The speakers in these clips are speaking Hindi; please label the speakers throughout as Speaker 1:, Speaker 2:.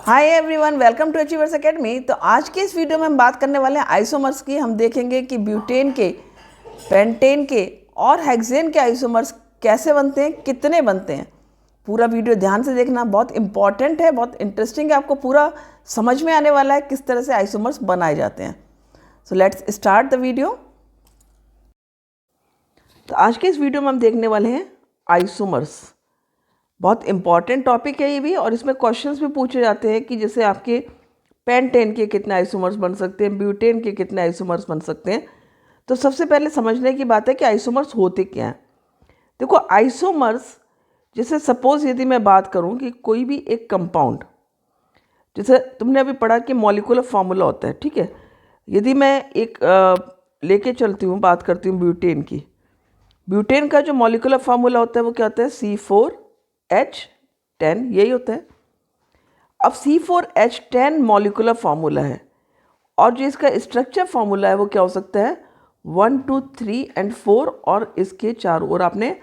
Speaker 1: Hi everyone, welcome to achievers academy. तो आज के इस वीडियो में हम बात करने वाले हैं आइसोमर्स की। हम देखेंगे कि ब्यूटेन के, पेंटेन के और हेक्सेन के आइसोमर्स कैसे बनते हैं, कितने बनते हैं। पूरा वीडियो ध्यान से देखना, बहुत इंपॉर्टेंट है, बहुत इंटरेस्टिंग है। आपको पूरा समझ में आने वाला है किस तरह से आइसोमर्स बनाए जाते हैं। So let's start the video. तो आज के इस वीडियो में हम देखने वाले हैं आइसोमर्स। बहुत इंपॉर्टेंट टॉपिक है ये भी, और इसमें क्वेश्चंस भी पूछे जाते हैं कि जैसे आपके पेंटेन के कितने आइसोमर्स बन सकते हैं, ब्यूटेन के कितने आइसोमर्स बन सकते हैं। तो सबसे पहले समझने की बात है कि आइसोमर्स होते क्या हैं। देखो, आइसोमर्स जैसे सपोज यदि मैं बात करूं कि कोई भी एक कंपाउंड, जैसे तुमने अभी पढ़ा कि मॉलिक्यूलर फार्मूला होता है, ठीक है। यदि मैं एक लेके चलती हूँ, बात करती हूँ ब्यूटेन की। ब्यूटेन का जो मॉलिक्यूलर फार्मूला होता है वो क्या होता है? C4H10, यही होता है। अब C4H10 मॉलिक्यूलर फार्मूला है, और जो इसका स्ट्रक्चर फार्मूला है वो क्या हो सकता है? 1 2 3 और 4, और इसके चारों ओर आपने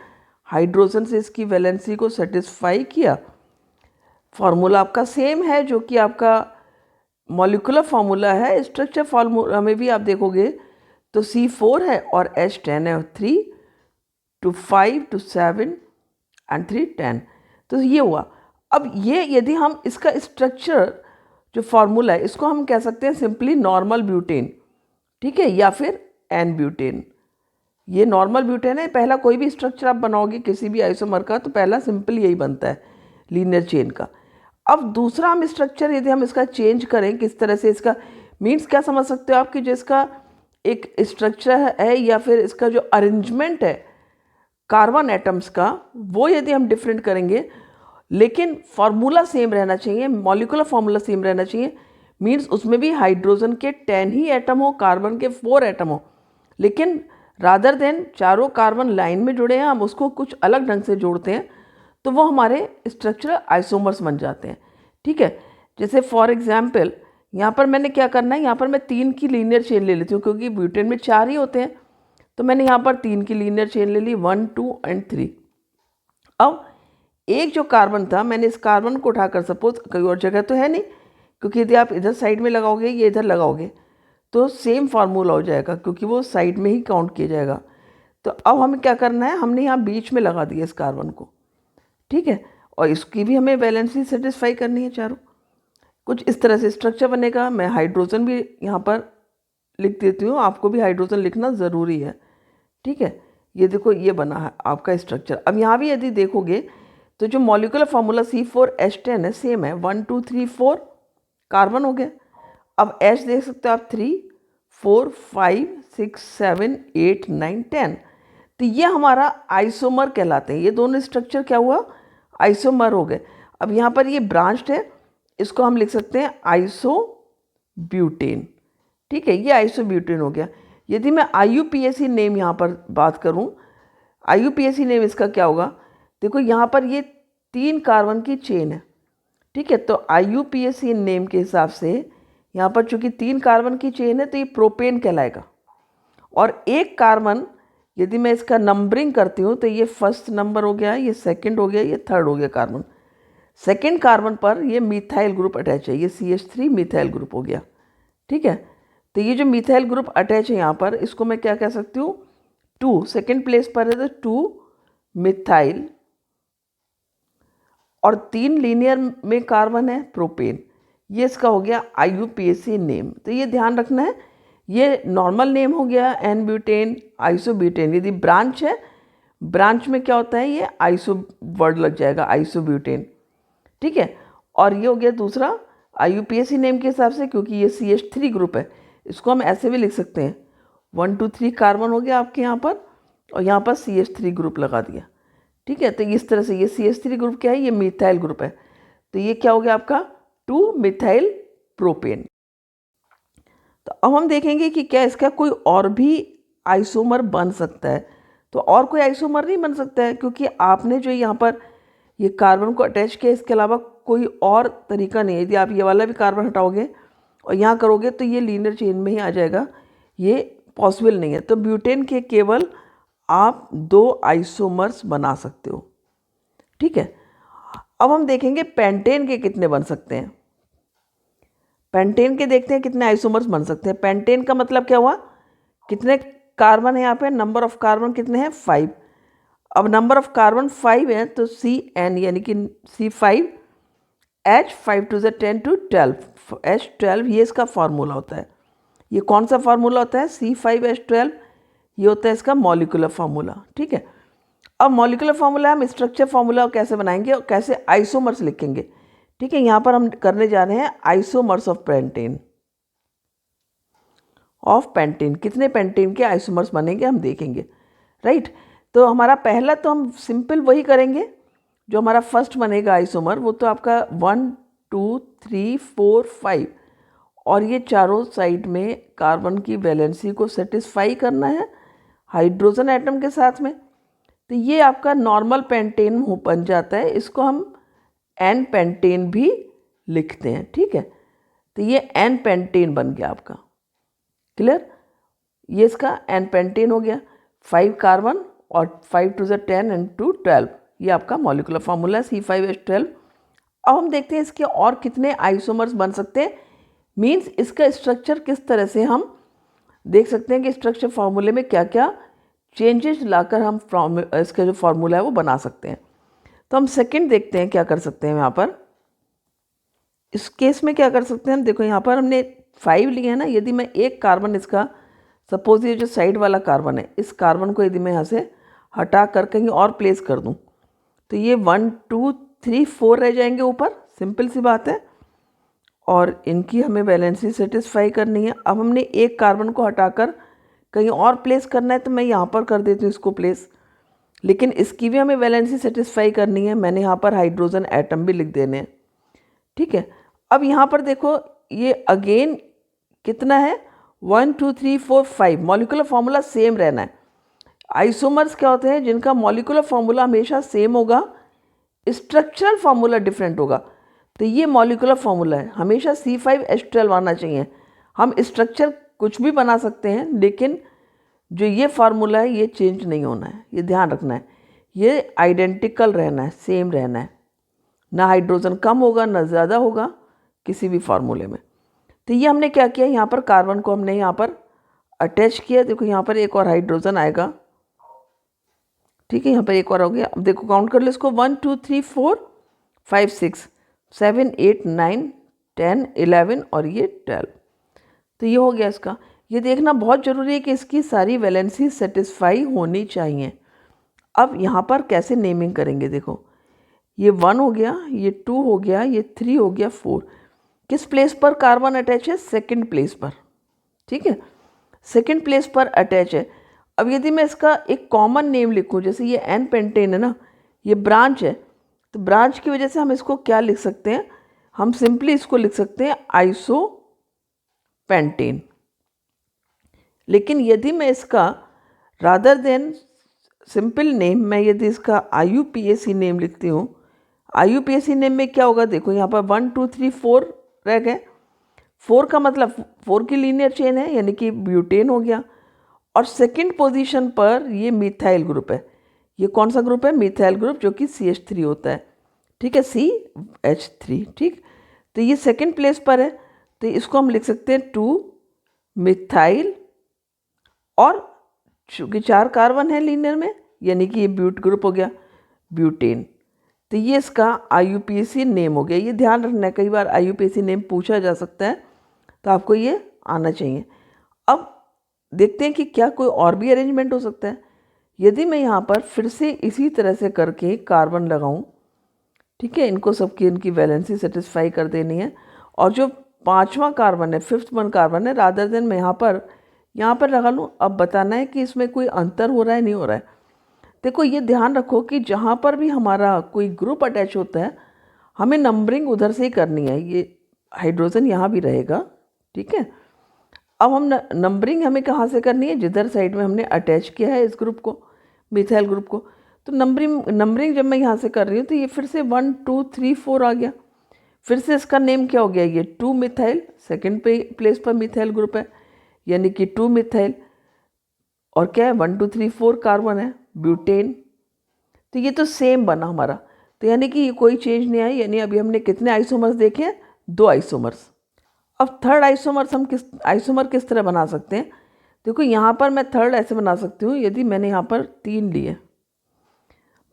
Speaker 1: हाइड्रोजन से इसकी वैलेंसी को सेटिस्फाई किया। फार्मूला आपका सेम है जो कि आपका मॉलिक्यूलर फार्मूला है। स्ट्रक्चर फार्मूला में भी आप देखोगे तो C4 है और H10 है, 3 to 5 to 7 and 3 10। तो ये हुआ। अब ये यदि हम इसका स्ट्रक्चर जो फार्मूला है इसको हम कह सकते हैं सिंपली नॉर्मल ब्यूटेन, ठीक है, या फिर एन ब्यूटेन। ये नॉर्मल ब्यूटेन है। पहला कोई भी स्ट्रक्चर आप बनाओगे किसी भी आइसोमर का तो पहला सिंपल यही बनता है, लीनियर चेन का। अब दूसरा हम स्ट्रक्चर यदि हम इसका चेंज करें, किस तरह से इसका मीन्स क्या समझ सकते हो आप कि जो इसका एक स्ट्रक्चर है या फिर इसका जो अरेंजमेंट है कार्बन एटम्स का, वो यदि हम डिफरेंट करेंगे लेकिन फार्मूला सेम रहना चाहिए, मॉलिक्यूलर फार्मूला सेम रहना चाहिए। मीन्स उसमें भी हाइड्रोजन के 10 ही एटम हो, कार्बन के 4 एटम हो, लेकिन रादर देन चारों कार्बन लाइन में जुड़े हैं, हम उसको कुछ अलग ढंग से जोड़ते हैं तो वो हमारे स्ट्रक्चरल आइसोमर्स बन जाते हैं, ठीक है। जैसे फॉर एग्जाम्पल यहाँ पर मैंने क्या करना है, यहाँ पर मैं 3 की लीनियर चेन ले लेती हूँ क्योंकि ब्यूटेन में 4 ही होते हैं। तो मैंने यहाँ पर 3 की लीनियर चेन ले ली, 1 2 और 3। अब एक जो कार्बन था, मैंने इस कार्बन को उठाकर, सपोज कोई और जगह तो है नहीं, क्योंकि यदि आप इधर साइड में लगाओगे, ये इधर लगाओगे तो सेम फार्मूला हो जाएगा क्योंकि वो साइड में ही काउंट किया जाएगा। तो अब हमें क्या करना है, हमने यहाँ बीच में लगा दिया इस कार्बन को, ठीक है, और इसकी भी हमें वैलेंसी सेटिस्फाई करनी है चारों। कुछ इस तरह से स्ट्रक्चर बनेगा। मैं हाइड्रोजन भी यहाँ पर लिख देती हूँ, आपको भी हाइड्रोजन लिखना ज़रूरी है, ठीक है। ये देखो, ये बना है आपका स्ट्रक्चर। अब यहाँ भी यदि देखोगे तो जो मॉलिक्यूलर फार्मूला C4H10 है सेम है, 1 2 3 4 कार्बन हो गया। अब H देख सकते हो आप, 3 4 5 6 7 8 9 10। तो ये हमारा आइसोमर कहलाते हैं। ये दोनों स्ट्रक्चर क्या हुआ? आइसोमर हो गए। अब यहाँ पर ये ब्रांच्ड है, इसको हम लिख सकते हैं आइसोब्यूटेन, ठीक है। ये आइसोब्यूटेन हो गया। यदि मैं IUPAC नेम यहाँ पर बात करूँ, IUPAC नेम इसका क्या होगा? देखो यहाँ पर ये 3 कार्बन की चेन है, ठीक है। तो IUPAC नेम के हिसाब से यहाँ पर चूंकि 3 कार्बन की चेन है तो ये प्रोपेन कहलाएगा। और एक कार्बन यदि मैं इसका नंबरिंग करती हूँ तो ये फर्स्ट नंबर हो गया, ये सेकंड हो गया, ये थर्ड हो गया कार्बन। सेकंड कार्बन पर ये मिथाइल ग्रुप अटैच है, ये CH3 मिथाइल ग्रुप हो गया, ठीक है। तो ये जो मिथाइल ग्रुप अटैच है यहाँ पर, इसको मैं क्या कह सकती हूँ? 2 सेकेंड प्लेस पर है तो 2 मिथाइल, और 3 लीनियर में कार्बन है, प्रोपेन। ये इसका हो गया IUPAC नेम। तो ये ध्यान रखना है, ये नॉर्मल नेम हो गया एन ब्यूटेन, आइसोब्यूटेन। यदि ब्रांच है, ब्रांच में क्या होता है, ये आइसो वर्ड लग जाएगा, आइसोब्यूटेन, ठीक है। और ये हो गया दूसरा IUPAC नेम के हिसाब से, क्योंकि ये CH3 ग्रुप है, इसको हम ऐसे भी लिख सकते हैं, 1 2 3 कार्बन हो गया आपके यहाँ पर, और यहाँ पर CH3 ग्रुप लगा दिया, ठीक है। तो इस तरह से ये CH3 ग्रुप क्या है? ये मिथाइल ग्रुप है। तो ये क्या हो गया आपका? 2 मिथाइल प्रोपेन। तो अब हम देखेंगे कि क्या इसका कोई और भी आइसोमर बन सकता है। तो और कोई आइसोमर नहीं बन सकता है, क्योंकि आपने जो यहाँ पर ये कार्बन को अटैच किया, इसके अलावा कोई और तरीका नहीं है। यदि आप ये वाला भी कार्बन हटाओगे और यहाँ करोगे तो ये लीनियर चेन में ही आ जाएगा, ये पॉसिबल नहीं है। तो ब्यूटेन के केवल आप 2 आइसोमर्स बना सकते हो, ठीक है। अब हम देखेंगे पेंटेन के कितने बन सकते हैं। पेंटेन के देखते हैं कितने आइसोमर्स बन सकते हैं। पेंटेन का मतलब क्या हुआ, कितने कार्बन है यहाँ पे, नंबर ऑफ कार्बन कितने हैं 5। अब नंबर ऑफ कार्बन 5 है तो CN यानी कि C5H 5 to the 10 to 12 H12 ये इसका फार्मूला होता है। ये कौन सा फार्मूला होता है, C5H12, ये होता है इसका मॉलिकुलर फार्मूला। ठीक है, अब मॉलिकुलर फार्मूला हम स्ट्रक्चर फार्मूला कैसे बनाएंगे और कैसे आइसोमर्स लिखेंगे। ठीक है, यहाँ पर हम करने जा रहे हैं आइसोमर्स ऑफ पेंटेन। कितने पेंटेन के आइसोमर्स बनेंगे हम देखेंगे, राइट। तो हमारा पहला तो हम सिंपल वही करेंगे, जो हमारा फर्स्ट बनेगा आइसोमर वो तो आपका 1 2 3 4 5 और ये चारों साइड में कार्बन की वैलेंसी को सेटिस्फाई करना है हाइड्रोजन एटम के साथ में। तो ये आपका नॉर्मल पेंटेन बन जाता है, इसको हम एन पेंटेन भी लिखते हैं। ठीक है, तो ये एन पेंटेन बन गया आपका, क्लियर। ये इसका एन पेंटेन हो गया, 5 कार्बन और 5 to the 10 and to 12, ये आपका मॉलिकुलर फार्मूला है C5H12। अब हम देखते हैं इसके और कितने आइसोमर्स बन सकते हैं, मींस इसका स्ट्रक्चर किस तरह से हम देख सकते हैं कि स्ट्रक्चर फार्मूले में क्या क्या चेंजेस लाकर हम इसका जो फार्मूला है वो बना सकते हैं। तो हम सेकंड देखते हैं क्या कर सकते हैं यहाँ पर। इस केस में क्या कर सकते हैं हम, देखो यहाँ पर हमने 5 लिए हैं ना, यदि मैं एक कार्बन इसका, सपोज ये जो साइड वाला कार्बन है, इस कार्बन को यदि मैं यहाँ से हटा कर कहीं और प्लेस कर दूँ तो ये 1 2 3 4 रह जाएंगे ऊपर, सिंपल सी बात है। और इनकी हमें वैलेंसी सेटिस्फाई करनी है। अब हमने एक कार्बन को हटाकर कहीं और प्लेस करना है तो मैं यहाँ पर कर देती हूँ इसको प्लेस, लेकिन इसकी भी हमें वैलेंसी सेटिस्फाई करनी है। मैंने यहाँ पर हाइड्रोजन एटम भी लिख देने हैं। ठीक है, अब यहाँ पर देखो ये अगेन कितना है 1 2 3 4 5, मॉलिकुलर फार्मूला सेम रहना है। आइसोमर्स क्या होते हैं, जिनका मॉलिकुलर फार्मूला हमेशा सेम होगा, स्ट्रक्चरल फार्मूला डिफरेंट होगा। तो ये मॉलिकुलर फार्मूला है, हमेशा C5H12 आना चाहिए। हम स्ट्रक्चर कुछ भी बना सकते हैं, लेकिन जो ये फार्मूला है ये चेंज नहीं होना है, ये ध्यान रखना है, ये आइडेंटिकल रहना है, सेम रहना है। ना हाइड्रोजन कम होगा ना ज़्यादा होगा किसी भी फार्मूले में। तो ये हमने क्या किया, यहाँ पर कार्बन को हमने यहाँ पर अटैच किया। देखो यहाँ पर एक और हाइड्रोजन आएगा। ठीक है, यहाँ पर एक और हो गया। अब देखो काउंट कर लो इसको, 1 2 3 4 5 6 7 8 9 10 11 और ये 12। तो ये हो गया इसका। ये देखना बहुत ज़रूरी है कि इसकी सारी वैलेंसी सेटिस्फाई होनी चाहिए। अब यहाँ पर कैसे नेमिंग करेंगे, देखो ये 1 हो गया, ये 2 हो गया, ये 3 हो गया, 4। किस प्लेस पर कार्बन अटैच है, सेकंड प्लेस पर। ठीक है, सेकंड प्लेस पर अटैच है। अब यदि मैं इसका एक कॉमन नेम लिखूं, जैसे ये एन पेंटेन है ना, ये ब्रांच है, तो ब्रांच की वजह से हम इसको क्या लिख सकते हैं, हम सिंपली इसको लिख सकते हैं आइसो पेंटेन। लेकिन यदि मैं इसका रादर देन सिंपल नेम, मैं यदि इसका IUPAC नेम लिखती हूँ, IUPAC नेम में क्या होगा, देखो यहाँ पर 1 2 3 4 रह गए। 4 का मतलब 4 की लीनियर चेन है, यानी कि ब्यूटेन हो गया। और सेकंड पोजीशन पर ये मिथाइल ग्रुप है। ये कौन सा ग्रुप है, मिथाइल ग्रुप, जो कि CH3 होता है। ठीक है, CH3। ठीक, तो ये सेकंड प्लेस पर है, तो इसको हम लिख सकते हैं 2 मिथाइल, और चूँकि 4 कार्बन है लीनियर में, यानी कि ये ब्यूट ग्रुप हो गया, ब्यूटेन। तो ये इसका IUPAC नेम हो गया। ये ध्यान रखना है, कई बार IUPAC नेम पूछा जा सकता है, तो आपको ये आना चाहिए। अब देखते हैं कि क्या कोई और भी अरेंजमेंट हो सकता है। यदि मैं यहाँ पर फिर से इसी तरह से करके कार्बन लगाऊँ, ठीक है, इनको सबकी इनकी वैलेंसी सेटिस्फाई कर देनी है। और जो 5वां कार्बन है, 5th वन कार्बन है, रादर देन मैं यहाँ पर लगा लूँ। अब बताना है कि इसमें कोई अंतर हो रहा है नहीं हो रहा है। देखो ये ध्यान रखो कि जहाँ पर भी हमारा कोई ग्रुप अटैच होता है, हमें नंबरिंग उधर से ही करनी है। ये हाइड्रोजन यहाँ भी रहेगा। ठीक है, अब हम नंबरिंग हमें कहाँ से करनी है, जिधर साइड में हमने अटैच किया है इस ग्रुप को, मिथाइल ग्रुप को। तो नंबरिंग जब मैं यहाँ से कर रही हूँ तो ये फिर से 1 2 3 4 आ गया। फिर से इसका नेम क्या हो गया, ये 2 मिथाइल, सेकेंड प्लेस पर मिथाइल ग्रुप है, यानी कि 2 मिथाइल। और क्या है, 1 2 3 4 कार्बन है, ब्यूटेन। तो ये तो सेम बना हमारा, तो यानी कि कोई चेंज नहीं आई। यानी अभी हमने कितने आइसोमर्स देखे हैं, 2 आइसोमर्स। अब थर्ड आइसोमर किस तरह बना सकते हैं? देखो यहाँ पर मैं थर्ड ऐसे बना सकती हूँ, यदि मैंने यहाँ पर 3 लिए,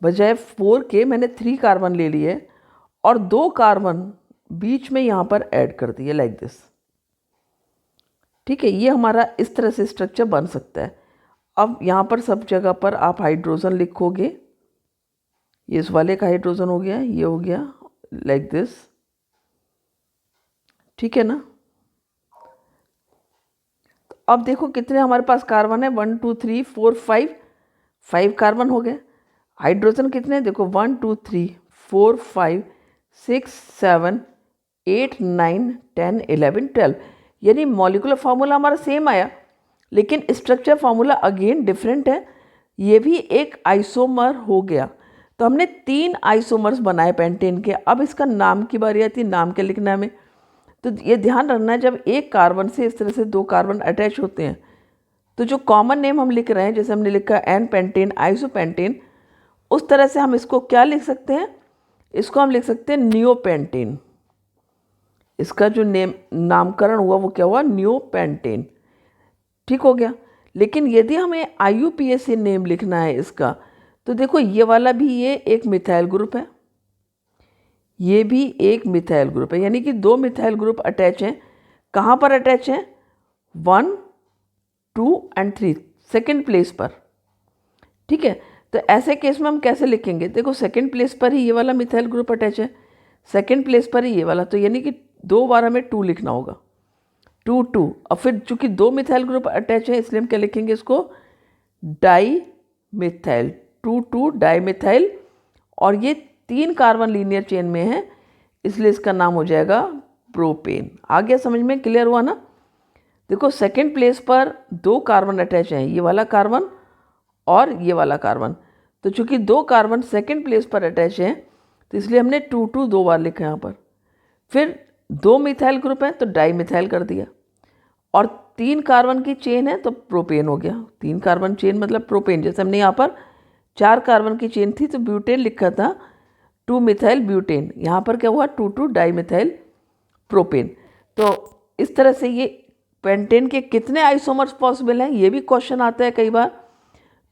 Speaker 1: बजाय 4 के मैंने 3 कार्बन ले लिए और 2 कार्बन बीच में यहाँ पर ऐड कर दिए लाइक दिस। ठीक है, ये हमारा इस तरह से स्ट्रक्चर बन सकता है। अब यहाँ पर सब जगह पर आप हाइड्रोजन लिखोगे, ये इस वाले का हाइड्रोजन हो गया, ये हो गया लाइक दिस। ठीक है ना? तो अब देखो कितने हमारे पास कार्बन है, 1 2 3 4 5 कार्बन हो गए। हाइड्रोजन कितने हैं? देखो 1 2 3 4 5 6 7 8 9 10 11 12, यानी मॉलिक्यूलर फार्मूला हमारा सेम आया, लेकिन स्ट्रक्चर फार्मूला अगेन डिफरेंट है। ये भी एक आइसोमर हो गया। तो हमने 3 आइसोमर्स बनाए पेंटेन के। अब इसका नाम की बारी आती है, नाम क्या लिखना है हमें। तो ये ध्यान रखना है, जब एक कार्बन से इस तरह से 2 कार्बन अटैच होते हैं तो जो कॉमन नेम हम लिख रहे हैं, जैसे हमने लिखा एन पेंटेन, आइसोपेंटेन, उस तरह से हम इसको क्या लिख सकते हैं? इसको हम लिख सकते हैं नियोपेंटेन। इसका जो नामकरण हुआ वो क्या हुआ? नियोपेंटेन। ठीक हो गया। लेकिन यदि हमें IUPAC नेम लिखना है इसका, तो देखो ये वाला भी ये एक मिथाइल ग्रुप है, ये भी एक मिथाइल ग्रुप है, यानी कि 2 मिथाइल ग्रुप अटैच हैं। कहाँ पर अटैच हैं? 1 2 और 3 सेकेंड प्लेस पर। ठीक है, तो ऐसे केस में हम कैसे लिखेंगे? देखो सेकेंड प्लेस पर ही ये वाला मिथाइल ग्रुप अटैच है, सेकेंड प्लेस पर ही ये वाला, तो यानी कि 2 बार हमें 2 लिखना होगा, 2 2। और फिर चूंकि 2 मिथाइल ग्रुप अटैच है, इसलिए हम क्या लिखेंगे इसको? Di methyl, 2 2 di methyl. और ये 3 कार्बन लीनियर चेन में है, इसलिए इसका नाम हो जाएगा प्रोपेन। आ गया समझ में? क्लियर हुआ ना? देखो सेकेंड प्लेस पर 2 कार्बन अटैच हैं, ये वाला कार्बन और ये वाला कार्बन। तो चूंकि 2 कार्बन सेकेंड प्लेस पर अटैच हैं, तो इसलिए हमने 2 2 2 बार लिखा यहाँ पर। फिर 2 मिथाइल ग्रुप हैं तो डाई मिथाइल कर दिया, और 3 कार्बन की चेन है तो प्रोपेन हो गया। 3 कार्बन चेन मतलब प्रोपेन। जैसे हमने यहाँ पर 4 कार्बन की चेन थी तो ब्यूटेन लिखा था, 2 मिथाइल ब्यूटेन। यहाँ पर क्या हुआ? 2 2 डाई मिथाइल प्रोपेन। तो इस तरह से ये पेंटेन के कितने आइसोमर्स पॉसिबल हैं, ये भी क्वेश्चन आता है कई बार।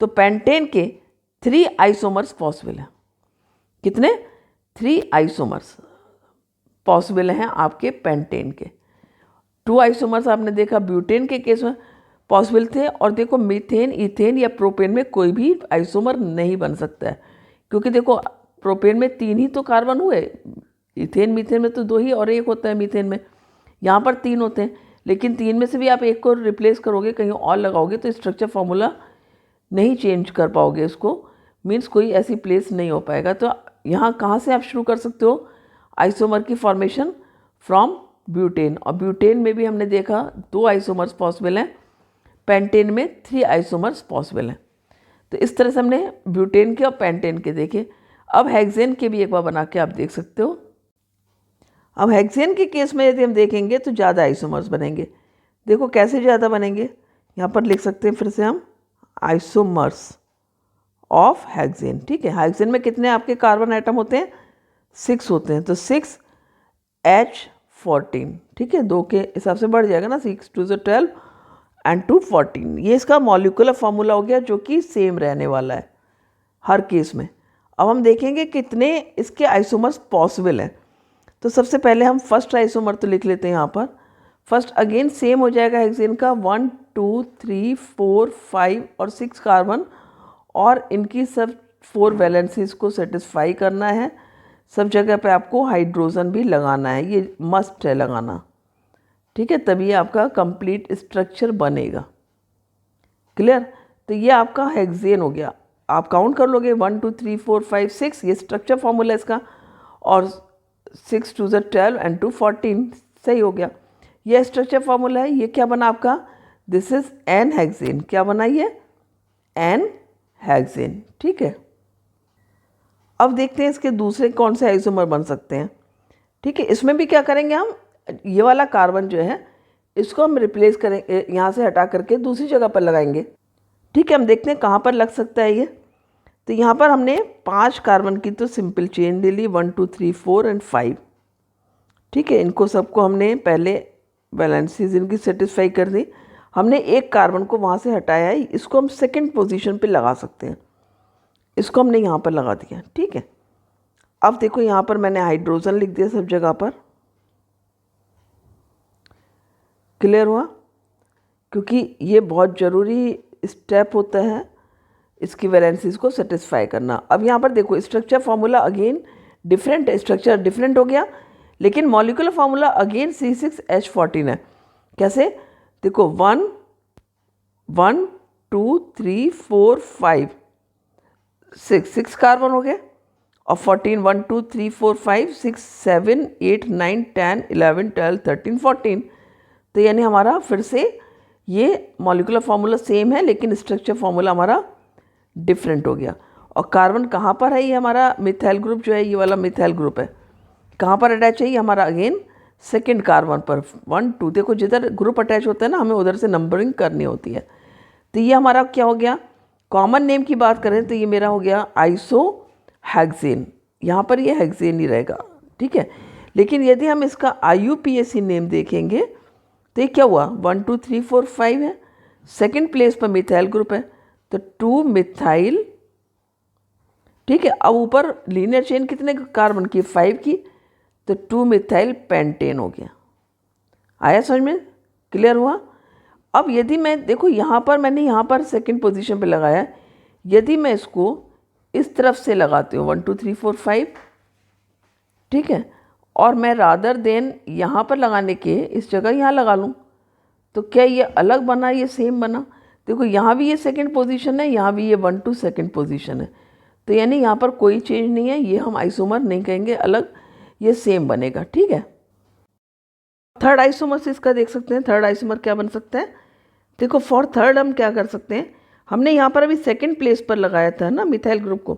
Speaker 1: तो पेंटेन के 3 आइसोमर्स पॉसिबल हैं। कितने? 3 आइसोमर्स पॉसिबल हैं आपके पेंटेन के। 2 आइसोमर्स आपने देखा ब्यूटेन के केस में पॉसिबल थे, और देखो मीथेन, इथेन या प्रोपेन में कोई भी आइसोमर नहीं बन सकता है, क्योंकि देखो प्रोपेन में 3 ही तो कार्बन हुए, इथेन मीथेन में तो 2 ही और 1 होता है मीथेन में। यहाँ पर 3 होते हैं, लेकिन 3 में से भी आप 1 को रिप्लेस करोगे, कहीं और लगाओगे, तो स्ट्रक्चर फार्मूला नहीं चेंज कर पाओगे इसको, मीन्स कोई ऐसी प्लेस नहीं हो पाएगा। तो यहाँ कहाँ से आप शुरू कर सकते हो आइसोमर की फॉर्मेशन? From butane. और ब्यूटेन में भी हमने देखा 2 आइसोमर्स पॉसिबल हैं, पेंटेन में 3 आइसोमर्स पॉसिबल हैं। तो इस तरह से हमने ब्यूटेन के और पेंटेन के देखे। अब हेक्सेन के भी एक बार बना के आप देख सकते हो। अब हेक्सेन के केस में यदि हम देखेंगे तो ज़्यादा आइसोमर्स बनेंगे। देखो कैसे ज़्यादा बनेंगे, यहाँ पर लिख सकते हैं फिर से हम आइसोमर्स ऑफ हेक्सेन। ठीक है, हेक्सेन में कितने आपके कार्बन आइटम होते हैं? 6 होते हैं, तो 6H14। ठीक है, 2 के हिसाब से बढ़ जाएगा ना, 6 2 12 और 2 14। ये इसका मॉलिक्यूलर फार्मूला हो गया, जो कि सेम रहने वाला है हर केस में। अब हम देखेंगे कितने इसके आइसोमर्स पॉसिबल हैं। तो सबसे पहले हम फर्स्ट आइसोमर तो लिख लेते हैं यहाँ पर। फर्स्ट अगेन सेम हो जाएगा हेक्सेन का, 1 2 3 4 5 और 6 कार्बन, और इनकी सब 4 वैलेंसीज को सेटिस्फाई करना है। सब जगह पे आपको हाइड्रोजन भी लगाना है, ये मस्ट है लगाना। ठीक है, तभी आपका कंप्लीट स्ट्रक्चर बनेगा। क्लियर? तो ये आपका हेक्सेन हो गया। आप काउंट कर लोगे 1 2 3 4 5 6, ये स्ट्रक्चर फॉर्मूला इसका, और 6 2 12 और 2 14 सही हो गया। ये स्ट्रक्चर फॉर्मूला है। ये क्या बना आपका? This is n hexane. क्या बना ये? N hexane. ठीक है, अब देखते हैं इसके दूसरे कौन से आइसोमर बन सकते हैं। ठीक है, इसमें भी क्या करेंगे हम, ये वाला कार्बन जो है इसको हम रिप्लेस करेंगे, यहाँ से हटा करके दूसरी जगह पर लगाएंगे। ठीक है, हम देखते हैं कहाँ पर लग सकता है ये। तो यहाँ पर हमने 5 कार्बन की तो सिंपल चेन ले ली, 1 2 3 4 और 5। ठीक है, इनको सबको हमने पहले वैलेंसीज इनकी सेटिस्फाई कर दी। हमने एक कार्बन को वहाँ से हटाया है, इसको हम सेकंड पोजीशन पे लगा सकते हैं, इसको हमने यहाँ पर लगा दिया। ठीक है, अब देखो यहाँ पर मैंने हाइड्रोजन लिख दिया सब जगह पर। क्लियर हुआ? क्योंकि ये बहुत ज़रूरी स्टेप होता है इसकी वैलेंसीज को सेटिस्फाई करना। अब यहाँ पर देखो स्ट्रक्चर फार्मूला अगेन डिफरेंट है, स्ट्रक्चर डिफरेंट हो गया, लेकिन मॉलिक्यूलर फार्मूला अगेन C6H14 है। कैसे? देखो 1 1 2 3 4 5 6 कार्बन हो गए, और 14 1 2 3 4 5 6 7 8 9 10 11 12 13 14। तो यानी हमारा फिर से ये मॉलिक्यूलर फार्मूला सेम है, लेकिन स्ट्रक्चर फार्मूला हमारा डिफरेंट हो गया। और कार्बन कहाँ पर है? ये हमारा मिथाइल ग्रुप जो है, ये वाला मिथाइल ग्रुप है, कहाँ पर अटैच है? ये हमारा अगेन सेकंड कार्बन पर 1 2। देखो जिधर ग्रुप अटैच होता है ना, हमें उधर से नंबरिंग करनी होती है। तो ये हमारा क्या हो गया? कॉमन नेम की बात करें तो ये मेरा हो गया आइसोहेक्सेन, यहाँ पर ये हेक्सेन ही रहेगा। ठीक है, लेकिन यदि हम इसका IUPAC नेम देखेंगे तो ये क्या हुआ? 1 2 3 4 5 है, सेकंड प्लेस पर मिथाइल ग्रुप है, तो 2 मिथाइल। ठीक है, अब ऊपर लीनियर चेन कितने कार्बन की? 5 की, तो 2 मिथाइल पेंटेन हो गया। आया समझ में? क्लियर हुआ? अब यदि मैं देखो यहाँ पर मैंने यहाँ पर सेकंड पोजीशन पे लगाया, यदि मैं इसको इस तरफ से लगाती हूँ 1 2 3 4 5, ठीक है, और मैं रादर देन यहाँ पर लगाने के इस जगह यहाँ लगा लूँ, तो क्या ये अलग बना, ये सेम बना? देखो यहाँ भी ये सेकंड पोजीशन है, यहाँ भी ये 1 2 सेकंड पोजीशन है, तो यानी यहाँ पर कोई चेंज नहीं है, ये हम आइसोमर नहीं कहेंगे अलग, ये सेम बनेगा। ठीक है, थर्ड आइसोमर से इसका देख सकते हैं, थर्ड आइसोमर क्या बन सकता है? देखो फॉर थर्ड हम क्या कर सकते हैं, हमने यहाँ पर अभी सेकंड प्लेस पर लगाया था ना मिथाइल ग्रुप को,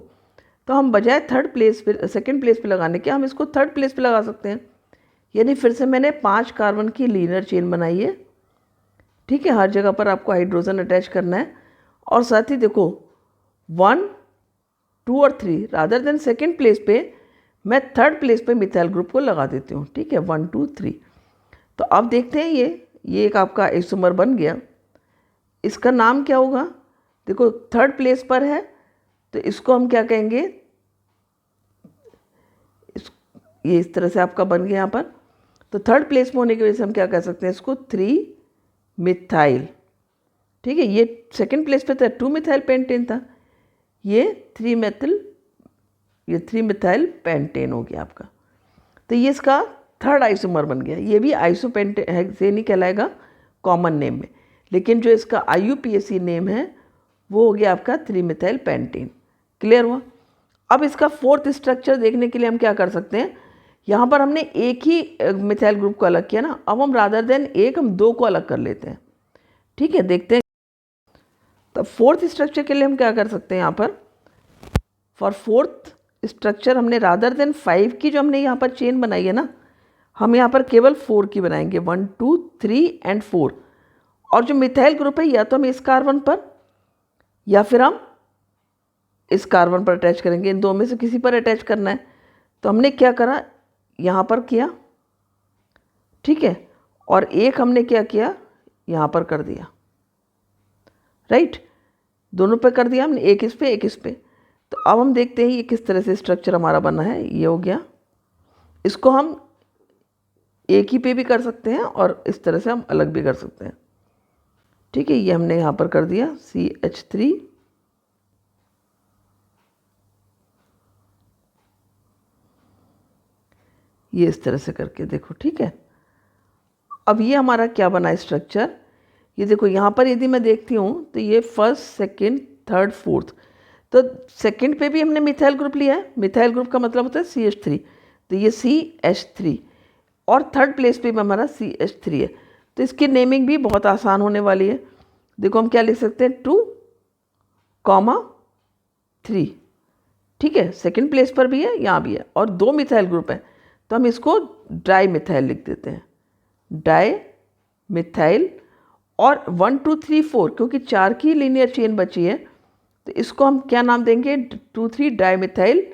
Speaker 1: तो हम बजाय थर्ड प्लेस पे सेकंड प्लेस पे लगाने के हम इसको थर्ड प्लेस पे लगा सकते हैं। यानी फिर से मैंने 5 कार्बन की लीनियर चेन बनाई है। ठीक है, हर जगह पर आपको हाइड्रोजन अटैच करना है, और साथ ही देखो 1 2 और 3 रादर देन सेकेंड प्लेस पे मैं थर्ड प्लेस पे मिथाइल ग्रुप को लगा देती हूँ। ठीक है, 1 2 3। तो अब देखते हैं ये एक आपका आइसोमर बन गया। इसका नाम क्या होगा? देखो थर्ड प्लेस पर है, तो इसको हम क्या कहेंगे? ये इस तरह से आपका बन गया यहाँ पर। तो थर्ड प्लेस में होने की वजह से हम क्या कह सकते हैं इसको? 3 मिथाइल। ठीक है, ये सेकंड प्लेस पे था 2 मिथाइल पेंटेन था, ये 3 मिथाइल पेंटेन हो गया आपका। तो ये इसका थर्ड आइसोमर बन गया। ये भी आइसोपेंटेन ही कहलाएगा कॉमन नेम में, लेकिन जो इसका IUPAC नेम है वो हो गया आपका 3 मिथाइल पेंटेन। क्लियर हुआ? अब इसका फोर्थ स्ट्रक्चर देखने के लिए हम क्या कर सकते हैं, यहाँ पर हमने एक ही मिथाइल ग्रुप को अलग किया ना, अब हम रादर देन एक हम 2 को अलग कर लेते हैं। ठीक है, देखते हैं। तो फोर्थ स्ट्रक्चर के लिए हम क्या कर सकते हैं, यहाँ पर फॉर फोर्थ स्ट्रक्चर हमने रादर देन 5 की जो हमने यहाँ पर चेन बनाई है ना, हम यहाँ पर केवल 4 की बनाएंगे, 1 2 3 एंड 4। और जो मिथाइल ग्रुप है या तो हम इस कार्बन पर या फिर हम इस कार्बन पर अटैच करेंगे, इन दो में से किसी पर अटैच करना है। तो हमने क्या करा, यहाँ पर किया, ठीक है, और एक हमने क्या किया, यहाँ पर कर दिया, राइट, दोनों पे कर दिया हमने, एक इस पे एक इस पे। तो अब हम देखते हैं ये किस तरह से स्ट्रक्चर हमारा बना है। ये हो गया, इसको हम एक ही पे भी कर सकते हैं और इस तरह से हम अलग भी कर सकते हैं। ठीक है, ये हमने यहाँ पर कर दिया CH3, ये इस तरह से करके देखो। ठीक है, अब ये हमारा क्या बना स्ट्रक्चर, ये देखो यहाँ पर यदि मैं देखती हूँ तो ये फर्स्ट सेकंड थर्ड फोर्थ, तो सेकंड पे भी हमने मिथाइल ग्रुप लिया है। मिथाइल ग्रुप का मतलब होता है CH3, तो ये CH3, और थर्ड प्लेस पे भी हमारा CH3 है। तो इसकी नेमिंग भी बहुत आसान होने वाली है। देखो हम क्या लिख सकते हैं, 2, 3। ठीक है, सेकंड प्लेस पर भी है, यहाँ भी है, और 2 मिथाइल ग्रुप है, तो हम इसको डाई मिथाइल लिख देते हैं, डाई मिथाइल। और 1 2 3 4 क्योंकि 4 की लीनियर चेन बची है, तो इसको हम क्या नाम देंगे, 2 3 डाई मिथाइल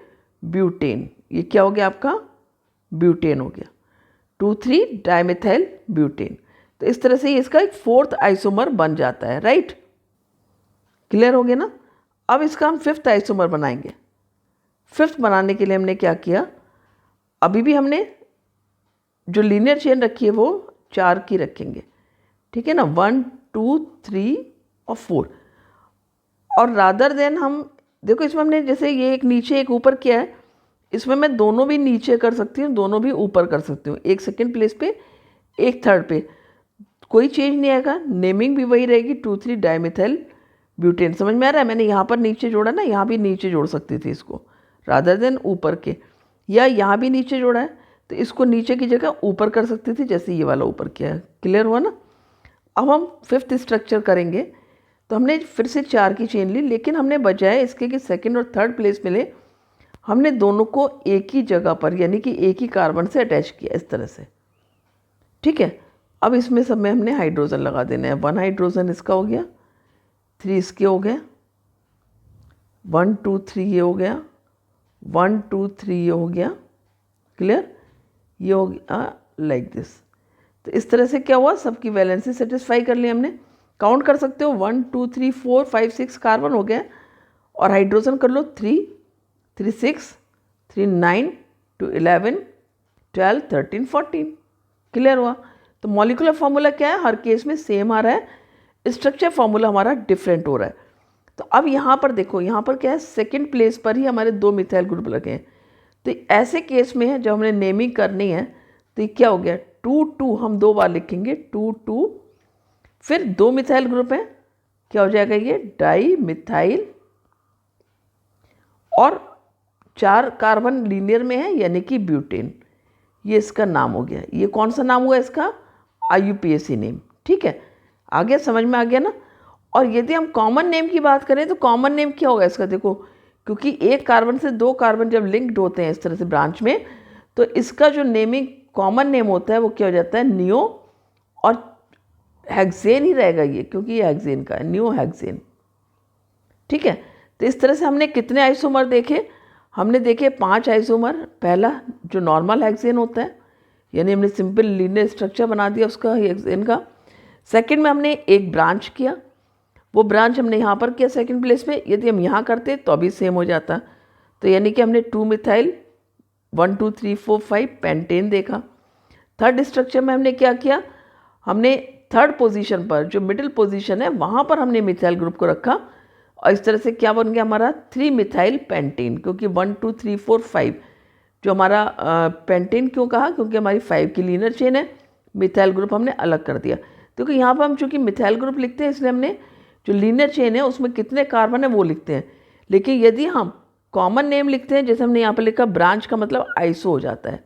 Speaker 1: ब्यूटेन। ये क्या हो गया आपका, ब्यूटेन हो गया, 2 3 डाई मिथाइल ब्यूटेन। तो इस तरह से इसका एक फोर्थ आइसोमर बन जाता है, राइट। क्लियर हो गया ना। अब इसका हम फिफ्थ आइसोमर बनाएंगे। फिफ्थ बनाने के लिए हमने क्या किया, अभी भी हमने जो लीनियर चेन रखी है वो 4 की रखेंगे, ठीक है ना, 1 2 3 और 4। और रादर देन हम देखो इसमें हमने जैसे ये एक नीचे एक ऊपर किया है, इसमें मैं दोनों भी नीचे कर सकती हूँ, दोनों भी ऊपर कर सकती हूँ, एक सेकेंड प्लेस पे एक थर्ड पे, कोई चेंज नहीं आएगा, नेमिंग भी वही रहेगी 2,3 डाइमिथाइल ब्यूटेन। समझ में आ रहा है। मैंने यहाँ पर नीचे जोड़ा ना, यहाँ भी नीचे जोड़ सकती थी इसको रादर देन ऊपर के, या यहाँ भी नीचे जोड़ा है तो इसको नीचे की जगह ऊपर कर सकती थी, जैसे ये वाला ऊपर किया है। क्लियर हुआ ना। अब हम फिफ्थ स्ट्रक्चर करेंगे, तो हमने फिर से 4 की चेन ली, लेकिन हमने बजाय इसके कि सेकंड और थर्ड प्लेस में ले, हमने दोनों को एक ही जगह पर यानी कि एक ही कार्बन से अटैच किया इस तरह से, ठीक है। अब इसमें सब में हमने हाइड्रोजन लगा देना है। 1 हाइड्रोजन इसका हो गया, 3 इसके हो गए, 1 2 3 ये हो गया, 1 2 3 ये हो गया। क्लियर, ये हो गया लाइक दिस। तो इस तरह से क्या हुआ, सबकी वैलेंसी सेटिस्फाई कर ली हमने। काउंट कर सकते हो 1 2 3 4 5 6 कार्बन हो गया, और हाइड्रोजन कर लो 3 3 6 3 9 2 11 12 13 14। क्लियर हुआ। तो मॉलिक्यूलर फार्मूला क्या है, हर केस में सेम आ रहा है, स्ट्रक्चर फार्मूला हमारा डिफरेंट हो रहा है। तो अब यहाँ पर देखो, यहाँ पर क्या है, सेकंड प्लेस पर ही हमारे 2 मिथाइल ग्रुप लगे हैं। तो ऐसे केस में है जब हमने नेमिंग करनी है, तो ये क्या हो गया, 2 2 हम 2 बार लिखेंगे, 2 2, फिर 2 मिथाइल ग्रुप है, क्या हो जाएगा ये डाई मिथाइल, और 4 कार्बन लीनियर में है यानी कि ब्यूटेन। ये इसका नाम हो गया। ये कौन सा नाम हुआ इसका, IUPAC नेम, ठीक है। आगे समझ में आ गया ना। और यदि हम कॉमन नेम की बात करें तो कॉमन नेम क्या होगा इसका, देखो क्योंकि एक कार्बन से 2 कार्बन जब लिंक्ड होते हैं इस तरह से ब्रांच में, तो इसका जो नेमिंग कॉमन नेम होता है वो क्या हो जाता है, नियो, और हेक्सेन ही रहेगा ये, क्योंकि ये हेक्सेन का है, नियो हेक्सेन, ठीक है। तो इस तरह से हमने कितने आइसोमर देखे, हमने देखे 5 आइसोमर। पहला जो नॉर्मल हेक्सेन होता है, यानी हमने सिंपल लीनियर स्ट्रक्चर बना दिया उसका हेक्सेन का। सेकंड में हमने एक ब्रांच किया, वो ब्रांच हमने यहाँ पर किया सेकंड प्लेस में। यदि हम यहाँ करते तो अभी सेम हो जाता, तो यानी कि हमने 2 मिथाइल 1 2 3 4 5 पेंटेन देखा। थर्ड स्ट्रक्चर में हमने क्या किया, हमने थर्ड पोजीशन पर जो मिडिल पोजीशन है वहाँ पर हमने मिथाइल ग्रुप को रखा, और इस तरह से क्या बन गया हमारा 3 मिथाइल पेंटेन, क्योंकि 1 2 3 4 5 जो हमारा पेंटेन क्यों कहा, क्योंकि हमारी 5 की लीनियर चेन है, मिथाइल ग्रुप हमने अलग कर दिया। क्योंकि यहाँ पर हम चूँकि मिथाइल ग्रुप लिखते हैं इसलिए हमने जो लीनियर चेन है उसमें कितने कार्बन है वो लिखते हैं। लेकिन यदि हम कॉमन नेम लिखते हैं, जैसे हमने यहाँ पर लिखा ब्रांच का मतलब आइसो हो जाता है,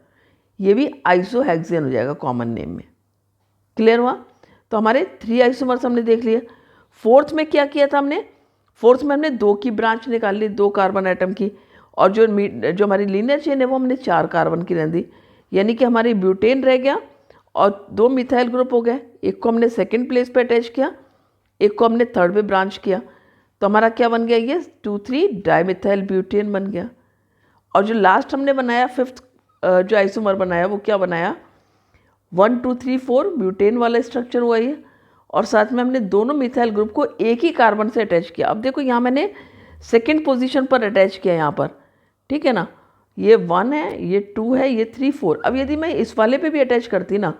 Speaker 1: ये भी आइसो हेक्सेन हो जाएगा कॉमन नेम में। क्लियर हुआ। तो हमारे 3 आइसोमर्स हमने देख लिए। फोर्थ में क्या किया था हमने, फोर्थ में हमने 2 की ब्रांच निकाल ली, 2 कार्बन एटम की, और जो हमारी लीनियर चेन है वो हमने 4 कार्बन की रह दी, यानी कि हमारी ब्यूटेन रह गया और 2 मिथाइल ग्रुप हो गए। एक को हमने सेकंड प्लेस पे अटैच किया, एक को हमने थर्ड पे ब्रांच किया, तो हमारा क्या बन गया, ये 2 3 डाइमिथाइल ब्यूटेन बन गया। और जो लास्ट हमने बनाया फिफ्थ जो आइसोमर बनाया वो क्या बनाया, 1 2 3 4 ब्यूटेन वाला स्ट्रक्चर हुआ ये, और साथ में हमने दोनों मिथाइल ग्रुप को एक ही कार्बन से अटैच किया। अब देखो यहाँ मैंने सेकंड पोजीशन पर अटैच किया यहाँ पर, ठीक है ना, ये 1 है, ये 2 है, ये 3 4। अब यदि मैं इस वाले पे भी अटैच करती ना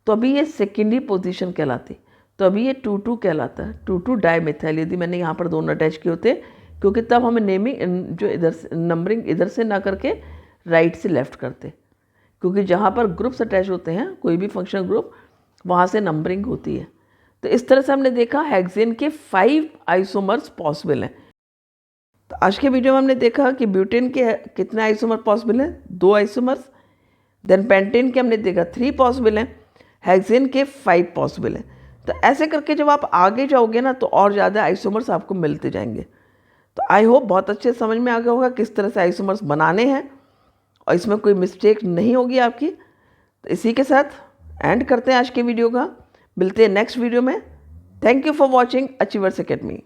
Speaker 1: तो अभी ये सेकेंडरी पोजीशन कहलाती, तो अभी ये 2 2 कहलाता है, 2 2 डाइमिथाइल, यदि मैंने यहाँ पर दोनों अटैच किए होते, क्योंकि तब हमें नेमिंग जो इधर से नंबरिंग इधर से ना करके राइट से लेफ्ट करते, क्योंकि जहाँ पर ग्रुप्स अटैच होते हैं कोई भी फंक्शनल ग्रुप वहाँ से नंबरिंग होती है। तो इस तरह से हमने देखा हेक्सेन के 5 आइसोमर्स पॉसिबल हैं। तो आज के वीडियो में हमने देखा कि ब्यूटेन के कितने आइसोमर पॉसिबल हैं, 2 आइसोमर्स। देन पेंटेन के हमने देखा 3 पॉसिबल हैं, हेक्सेन के 5 पॉसिबल हैं। तो ऐसे करके जब आप आगे जाओगे ना तो और ज़्यादा आइसोमर्स आपको मिलते जाएंगे। तो आई होप बहुत अच्छे समझ में आ गया होगा किस तरह से आइसोमर्स बनाने हैं और इसमें कोई मिस्टेक नहीं होगी आपकी। तो इसी के साथ एंड करते हैं आज के वीडियो का, मिलते हैं नेक्स्ट वीडियो में। Thank you for watching achievers academy.